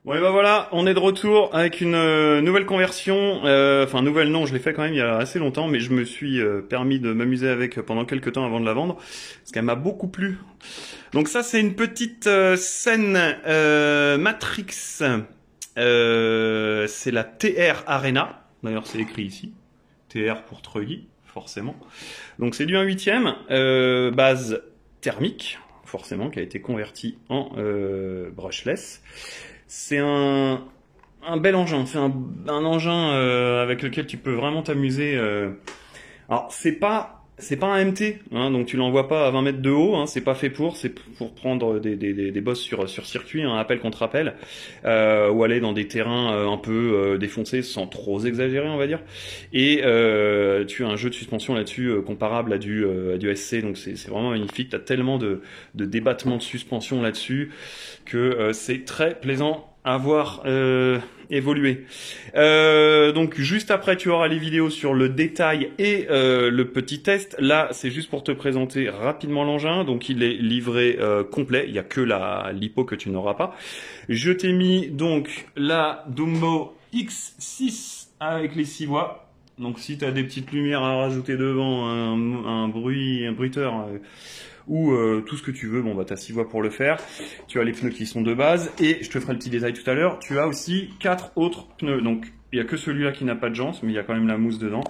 Bon et bah voilà, on est de retour avec une nouvelle conversion. Enfin nouvelle non, je l'ai fait quand même il y a assez longtemps, mais je me suis permis de m'amuser avec pendant quelques temps avant de la vendre, parce qu'elle m'a beaucoup plu. Donc ça c'est une petite scène Matrix. C'est la TR Arena. D'ailleurs c'est écrit ici. TR pour Truggy, forcément. Donc c'est du 1/8, base thermique, forcément, qui a été converti en brushless. C'est un bel engin, c'est un engin avec lequel tu peux vraiment t'amuser. Alors c'est pas un MT, hein, donc tu l'envoies pas à 20 mètres de haut, hein, c'est pas fait pour, c'est pour prendre des bosses sur circuit, un appel contre appel, ou aller dans des terrains un peu défoncés sans trop exagérer, on va dire. Et tu as un jeu de suspension là-dessus comparable à du SC, donc c'est vraiment magnifique. T'as tellement de débattements de suspension là-dessus que c'est très plaisant à voir évoluer. Donc juste après tu auras les vidéos sur le détail et le petit test. Là c'est juste pour te présenter rapidement l'engin. Donc il est livré complet, il n'y a que la lipo que tu n'auras pas. Je t'ai mis donc la Dumbo X6 avec les 6 voies. Donc si tu as des petites lumières à rajouter devant, un bruiteur ou tout ce que tu veux, bon bah t'as 6 voies pour le faire. Tu as les pneus qui sont de base et je te ferai le petit détail tout à l'heure. Tu as aussi 4 autres pneus. Donc il n'y a que celui-là qui n'a pas de jantes, mais il y a quand même la mousse dedans.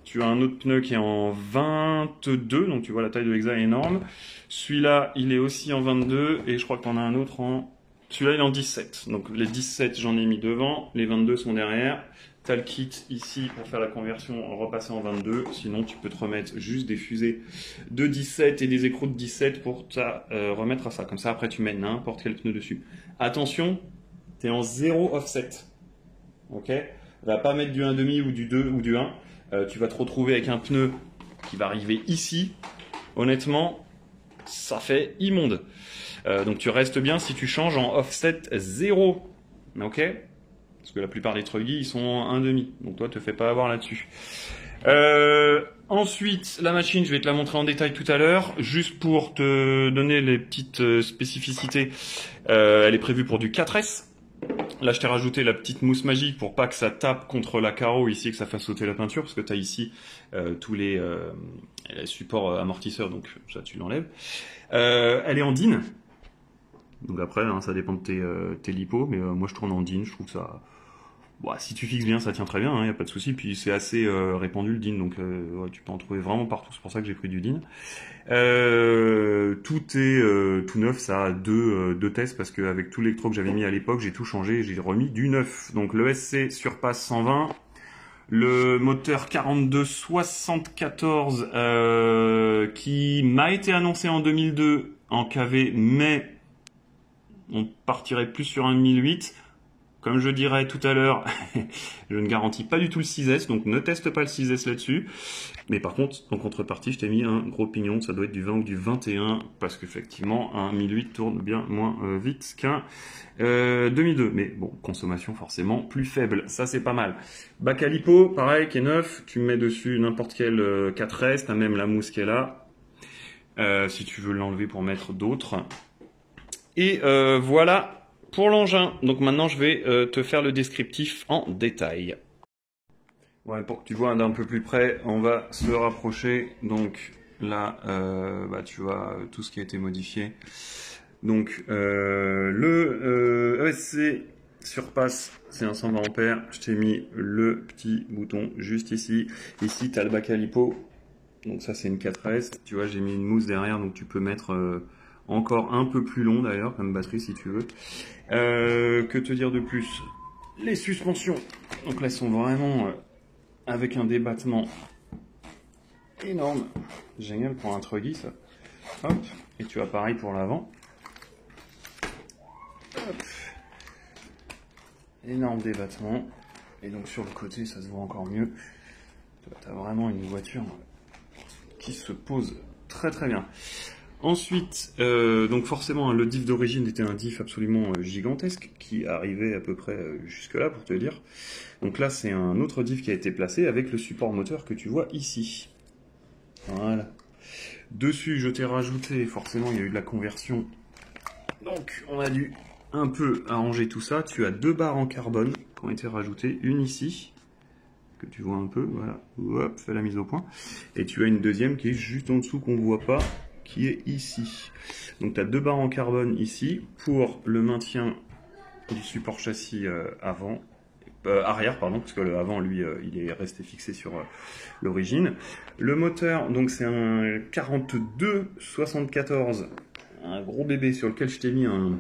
Tu as un autre pneu qui est en 22, donc tu vois la taille de l'Exa est énorme. Celui-là, il est aussi en 22 et je crois que tu en as un autre en... Celui-là, il est en 17. Donc les 17, j'en ai mis devant, les 22 sont derrière. T'as le kit ici pour faire la conversion, repasser en 22. Sinon, tu peux te remettre juste des fusées de 17 et des écrous de 17 pour te remettre à ça. Comme ça, après, tu mets n'importe quel pneu dessus. Attention, t'es en 0 offset. Ok? Va pas mettre du 1,5 ou du 2 ou du 1. Tu vas te retrouver avec un pneu qui va arriver ici. Honnêtement, ça fait immonde. Donc tu restes bien si tu changes en offset 0. Ok? Parce que la plupart des Truggy, ils sont en 1,5. Donc toi, te fais pas avoir là-dessus. Ensuite, la machine, je vais te la montrer en détail tout à l'heure. Juste pour te donner les petites spécificités, elle est prévue pour du 4S. Là, je t'ai rajouté la petite mousse magique pour pas que ça tape contre la carreau ici et que ça fasse sauter la peinture, parce que tu as ici tous les supports amortisseurs, donc ça, tu l'enlèves. Elle est en DIN. Donc après, hein, ça dépend de tes lipos, mais moi, je tourne en DIN. Je trouve que ça... Bon, si tu fixes bien, ça tient très bien, il n'y a pas de souci. Puis c'est assez répandu le DIN, donc ouais, tu peux en trouver vraiment partout. C'est pour ça que j'ai pris du DIN. Tout est tout neuf, ça a deux tests parce qu'avec tout l'électro que j'avais mis à l'époque, j'ai tout changé, j'ai remis du neuf. Donc le SC surpasse 120, le moteur 4274 qui m'a été annoncé en 2002 en KV, mais on partirait plus sur un 1008. Comme je dirais tout à l'heure, je ne garantis pas du tout le 6S, donc ne teste pas le 6S là-dessus. Mais par contre, en contrepartie, je t'ai mis un gros pignon, ça doit être du 20 ou du 21, parce qu'effectivement, un 1008 tourne bien moins vite qu'un 2002. Mais bon, consommation forcément plus faible, ça c'est pas mal. Bac à lipo, pareil, qui est neuf, tu mets dessus n'importe quel 4S, t'as même la mousse qui est là, si tu veux l'enlever pour mettre d'autres. Et voilà pour l'engin. Donc maintenant je vais te faire le descriptif en détail. Ouais, pour que tu vois d'un peu plus près, on va se rapprocher. Donc là, tu vois tout ce qui a été modifié. Donc le ESC surpasse, c'est un 120 ampères. Je t'ai mis le petit bouton juste ici. Ici, tu as le bac à lipo. Donc ça, c'est une 4S. Tu vois, j'ai mis une mousse derrière, donc tu peux mettre... encore un peu plus long d'ailleurs comme batterie si tu veux. Que te dire de plus? Les suspensions, donc là elles sont vraiment avec un débattement énorme. Génial pour un Truggy ça. Hop. Et tu as pareil pour l'avant. Énorme débattement. Et donc sur le côté ça se voit encore mieux. Tu as vraiment une voiture qui se pose très très bien. Ensuite, donc forcément, le diff d'origine était un diff absolument gigantesque qui arrivait à peu près jusque là pour te dire. Donc là, c'est un autre diff qui a été placé avec le support moteur que tu vois ici. Voilà. Dessus, je t'ai rajouté, forcément, il y a eu de la conversion. Donc, on a dû un peu arranger tout ça, tu as 2 barres en carbone qui ont été rajoutées, une ici, que tu vois un peu, voilà, hop, fais la mise au point, et tu as une deuxième qui est juste en dessous qu'on ne voit pas, qui est ici. Donc tu as 2 barres en carbone ici pour le maintien du support châssis arrière, pardon, parce que le avant, lui, il est resté fixé sur l'origine. Le moteur, donc c'est un 42-74, un gros bébé sur lequel je t'ai mis un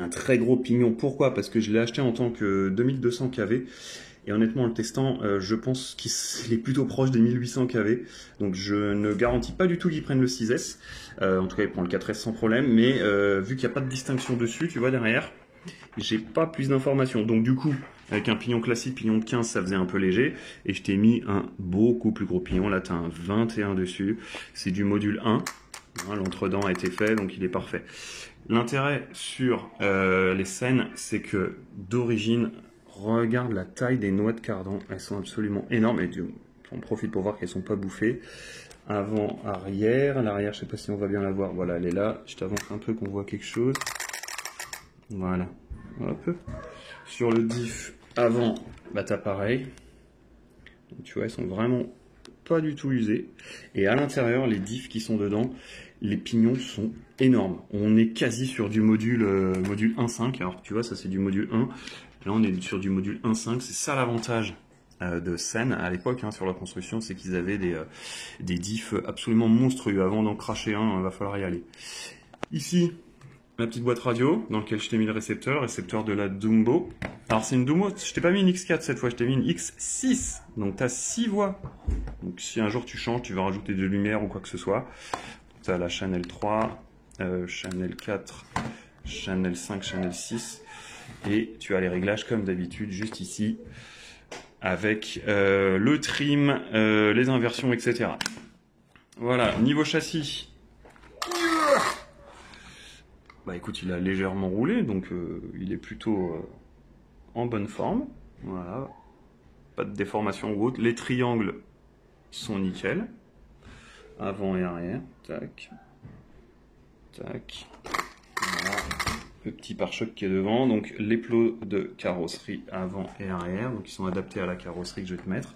très gros pignon. Pourquoi? Parce que je l'ai acheté en tant que 2200 kV. Et honnêtement, en le testant, je pense qu'il est plutôt proche des 1800 kV. Donc je ne garantis pas du tout qu'il prenne le 6S. En tout cas, il prend le 4S sans problème. Mais vu qu'il n'y a pas de distinction dessus, tu vois, derrière, j'ai pas plus d'informations. Donc du coup, avec un pignon classique, pignon de 15, ça faisait un peu léger. Et je t'ai mis un beaucoup plus gros pignon. Là, tu as un 21 dessus. C'est du module 1. L'entredent a été fait, donc il est parfait. L'intérêt sur les scènes, c'est que d'origine, regarde la taille des noix de cardan. Elles sont absolument énormes. Et on profite pour voir qu'elles sont pas bouffées. Avant, arrière. L'arrière, je sais pas si on va bien la voir. Voilà, elle est là. Je t'avance un peu qu'on voit quelque chose. Voilà. Hop. Sur le diff avant, bah t'as pareil. Donc, tu vois, elles sont vraiment pas du tout usées. Et à l'intérieur, les diffs qui sont dedans, les pignons sont énormes. On est quasi sur du module 1.5. Alors tu vois, ça c'est du module 1. Là, on est sur du module 1.5. C'est ça l'avantage de Sen à l'époque, hein, sur la construction, c'est qu'ils avaient des diffs absolument monstrueux. Avant d'en cracher un, il va falloir y aller. Ici, la petite boîte radio dans laquelle je t'ai mis le récepteur de la Dumbo. Alors c'est une Dumbo, je t'ai pas mis une X4 cette fois, je t'ai mis une X6. Donc tu as 6 voix. Donc si un jour tu changes, tu veux rajouter de lumière ou quoi que ce soit. Tu as la Channel 3, Channel 4, Channel 5, Channel 6. Et tu as les réglages comme d'habitude juste ici. Avec le trim, les inversions, etc. Voilà, niveau châssis. Bah écoute, il a légèrement roulé, donc il est plutôt en bonne forme. Voilà, pas de déformation ou autre. Les triangles sont nickel. Avant et arrière, tac, tac. Voilà, le petit pare-choc qui est devant. Donc les plots de carrosserie avant et arrière, donc ils sont adaptés à la carrosserie que je vais te mettre.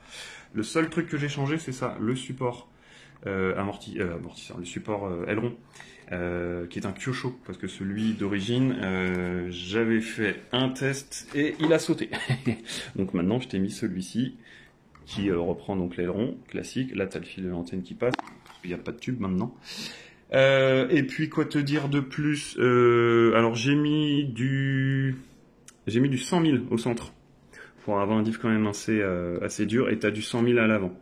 Le seul truc que j'ai changé, c'est ça, le support amortisseur, le support aileron. Qui est un Kyosho, parce que celui d'origine, j'avais fait un test et il a sauté. Donc maintenant, je t'ai mis celui-ci qui reprend donc l'aileron classique. Là, tu as le fil de l'antenne qui passe. Il n'y a pas de tube maintenant. Et puis, quoi te dire de plus? Alors, j'ai mis du 100 000 au centre pour avoir un diff quand même assez dur. Et tu as du 100 000 à l'avant.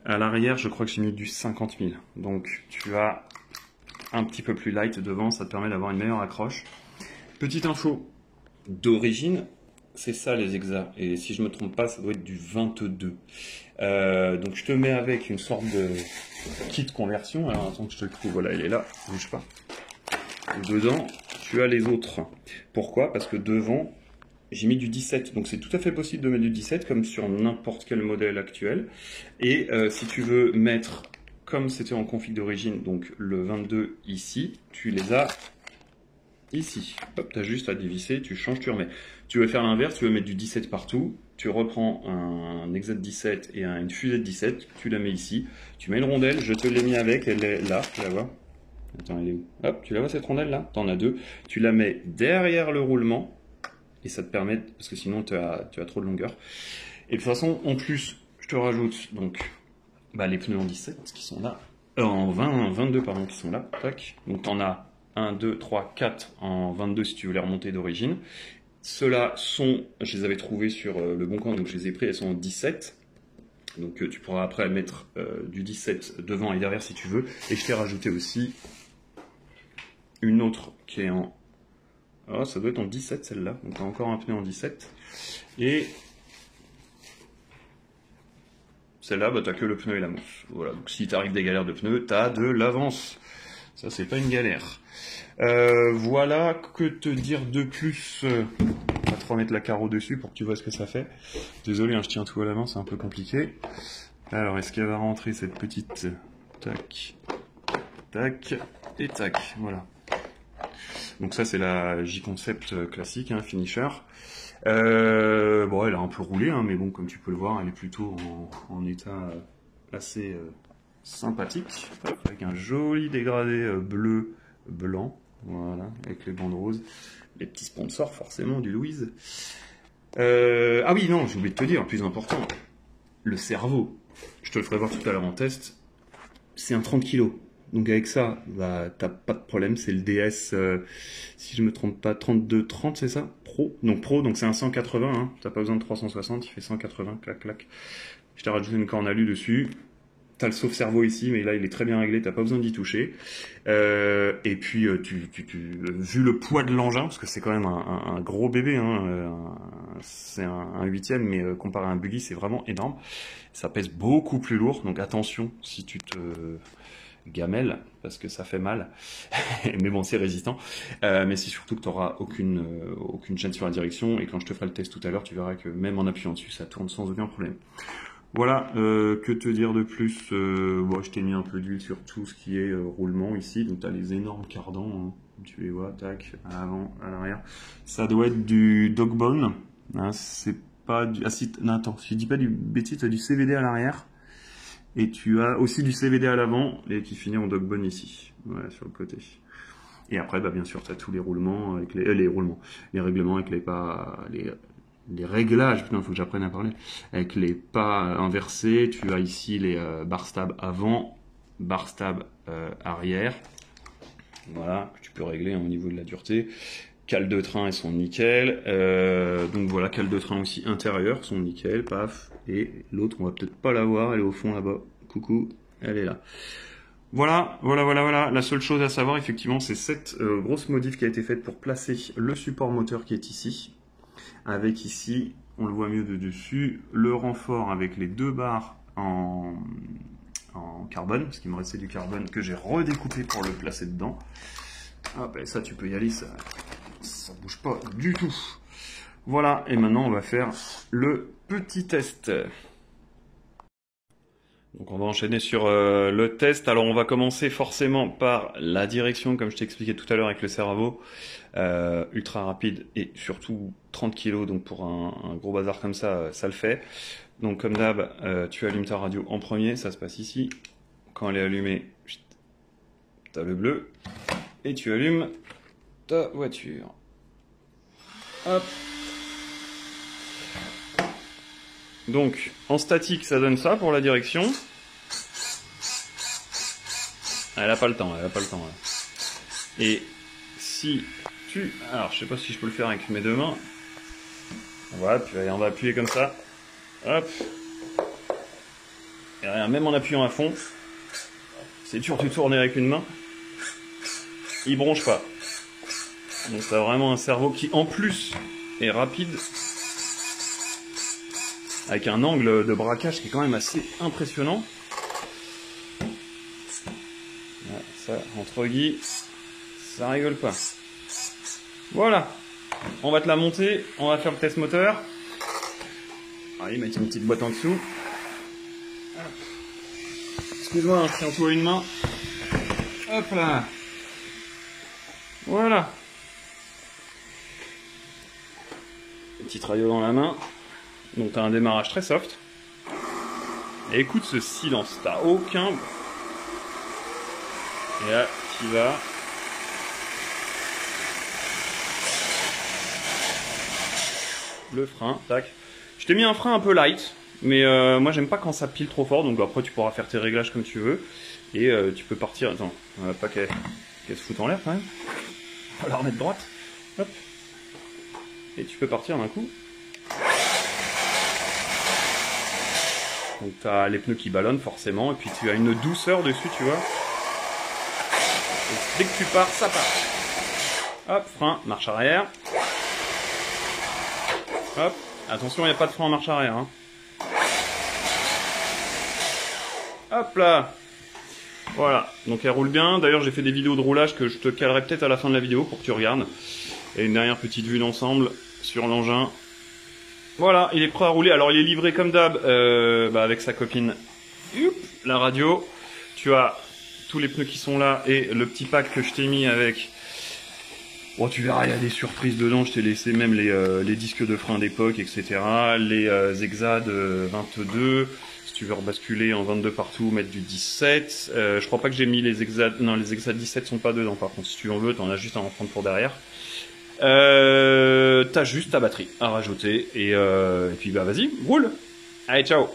À l'arrière, je crois que j'ai mis du 50 000. Donc, tu as un petit peu plus light devant, ça te permet d'avoir une meilleure accroche. Petite info d'origine, c'est ça les exas, et si je me trompe pas, ça doit être du 22. Donc je te mets avec une sorte de kit conversion. Alors attends que je te le trouve, voilà, il est là, bouge pas. Dedans, tu as les autres. Pourquoi? Parce que devant, j'ai mis du 17, donc c'est tout à fait possible de mettre du 17 comme sur n'importe quel modèle actuel. Et si tu veux mettre comme c'était en config d'origine, donc le 22 ici, tu les as ici. Hop, tu as juste à dévisser, tu changes, tu remets. Tu veux faire l'inverse, tu veux mettre du 17 partout, tu reprends un Exat 17 et une fusée de 17, tu la mets ici, tu mets une rondelle, je te l'ai mis avec, elle est là, tu la vois. Attends, elle est où? Hop, tu la vois cette rondelle là? T'en as deux. Tu la mets derrière le roulement, et ça te permet, parce que sinon tu as trop de longueur. Et de toute façon, en plus, je te rajoute donc les pneus en 17 qui sont là, en 22 pardon, qui sont là, tac. Donc tu en as 1, 2, 3, 4 en 22 si tu veux les remonter d'origine. Ceux-là sont, je les avais trouvés sur le Bon Coin, donc je les ai pris, elles sont en 17. Donc tu pourras après mettre du 17 devant et derrière si tu veux. Et je t'ai rajouté aussi une autre qui est en... Oh, ça doit être en 17 celle-là, donc tu as encore un pneu en 17. Et celle-là, tu n'as que le pneu et la mousse. Voilà, donc si tu arrives des galères de pneus, tu as de l'avance. Ça, c'est pas une galère. Voilà, que te dire de plus? On va te remettre la carreau dessus pour que tu vois ce que ça fait. Désolé, hein, je tiens tout à la main, c'est un peu compliqué. Alors, est-ce qu'elle va rentrer cette petite... Tac, tac, et tac, voilà. Donc ça c'est la J-Concept classique, hein, finisher. Bon, elle a un peu roulé, hein, mais bon, comme tu peux le voir, elle est plutôt en état assez sympathique, avec un joli dégradé bleu-blanc, voilà, avec les bandes roses, les petits sponsors forcément du Louise. Ah oui, non, j'ai oublié de te dire, le plus important, le cerveau. Je te le ferai voir tout à l'heure en test. C'est un 30 kg. Donc avec ça, bah, t'as pas de problème. C'est le DS, si je me trompe pas, 3230, c'est ça? Pro. Donc c'est un 180, hein. T'as pas besoin de 360, il fait 180, clac, clac. Je t'ai rajouté une corne alu dessus. T'as le sauve-cerveau ici, mais là il est très bien réglé, t'as pas besoin d'y toucher. Et puis vu le poids de l'engin, parce que c'est quand même un gros bébé, hein, c'est un 8e, mais comparé à un buggy, c'est vraiment énorme. Ça pèse beaucoup plus lourd, donc attention si tu te gamelles, parce que ça fait mal. Mais bon, c'est résistant. Mais c'est surtout que tu n'auras aucune chaîne sur la direction, et quand je te ferai le test tout à l'heure, tu verras que même en appuyant dessus, ça tourne sans aucun problème. Voilà, que te dire de plus, bon, je t'ai mis un peu d'huile sur tout ce qui est roulement ici, donc tu as les énormes cardans, hein, tu les vois, tac, à l'avant, à l'arrière. Ça doit être du Dogbone, hein, c'est pas du... Ah si, non, attends, si je dis pas du bêtise, tu as du CVD à l'arrière, et tu as aussi du CVD à l'avant, et qui finit en Dogbone ici, voilà, sur le côté. Et après, bah, bien sûr, tu as tous les roulements, avec les règlements avec les réglages, putain, il faut que j'apprenne à parler, avec les pas inversés. Tu as ici les bar stab avant, bar stab arrière, voilà, que tu peux régler au niveau de la dureté. Cales de train, elles sont nickel, donc voilà, cales de train aussi intérieures sont nickel, paf, et l'autre, on va peut-être pas la voir, elle est au fond là-bas, coucou, elle est là. Voilà. La seule chose à savoir, effectivement, c'est cette grosse modif qui a été faite pour placer le support moteur qui est ici. Avec ici, on le voit mieux de dessus, le renfort avec les deux barres en carbone, parce qu'il me restait du carbone que j'ai redécoupé pour le placer dedans. Hop, et ça tu peux y aller, ça bouge pas du tout. Voilà, et maintenant on va faire le petit test. Donc on va enchaîner sur le test. Alors on va commencer forcément par la direction, comme je t'expliquais tout à l'heure avec le cerveau. Ultra rapide et surtout 30 kg, donc pour un gros bazar comme ça, ça le fait. Donc comme d'hab, tu allumes ta radio en premier, ça se passe ici. Quand elle est allumée, tu as le bleu et tu allumes ta voiture. Hop. Donc en statique, ça donne ça pour la direction. Elle a pas le temps, Là. Et si alors je sais pas si je peux le faire avec mes deux mains. Voilà, puis on va appuyer comme ça. Hop. Et rien, même en appuyant à fond, c'est dur de tourner avec une main. Il bronche pas. Donc t'as vraiment un cerveau qui en plus est rapide, avec un angle de braquage qui est quand même assez impressionnant. Voilà, ça, entre guillemets, ça rigole pas. Voilà, on va te la monter, on va faire le test moteur. Allez, mettre une petite boîte en dessous. Excuse-moi, hein, c'est un coup à une main. Hop là. Voilà. Petit rayon dans la main. Donc tu as un démarrage très soft. Et écoute ce silence, t'as aucun... Et là, tu vas... Le frein, tac. Je t'ai mis un frein un peu light, mais moi j'aime pas quand ça pile trop fort, donc après tu pourras faire tes réglages comme tu veux. Et tu peux partir... Attends, pas qu'elle se foute en l'air quand même. On va la remettre droite. Hop. Et tu peux partir d'un coup. Donc tu as les pneus qui ballonnent forcément, et puis tu as une douceur dessus, tu vois. Et dès que tu pars, ça part. Hop, frein, marche arrière. Hop, attention, il n'y a pas de frein en marche arrière. Hein. Hop là. Voilà, donc elle roule bien. D'ailleurs, j'ai fait des vidéos de roulage que je te calerai peut-être à la fin de la vidéo pour que tu regardes. Et une dernière petite vue d'ensemble sur l'engin. Voilà, il est prêt à rouler. Alors, il est livré comme d'hab avec sa copine, la radio. Tu as tous les pneus qui sont là et le petit pack que je t'ai mis avec Bon, tu verras, il y a des surprises dedans. Je t'ai laissé même les disques de frein d'époque, etc. Les Exad 22. Si tu veux rebasculer en 22 partout, mettre du 17. Je crois pas que j'ai mis les Exad. Non, les Exad 17 sont pas dedans. Par contre, si tu en veux, t'en as juste à en prendre pour derrière. T'as juste ta batterie à rajouter. Et puis, bah, vas-y, roule. Allez, ciao.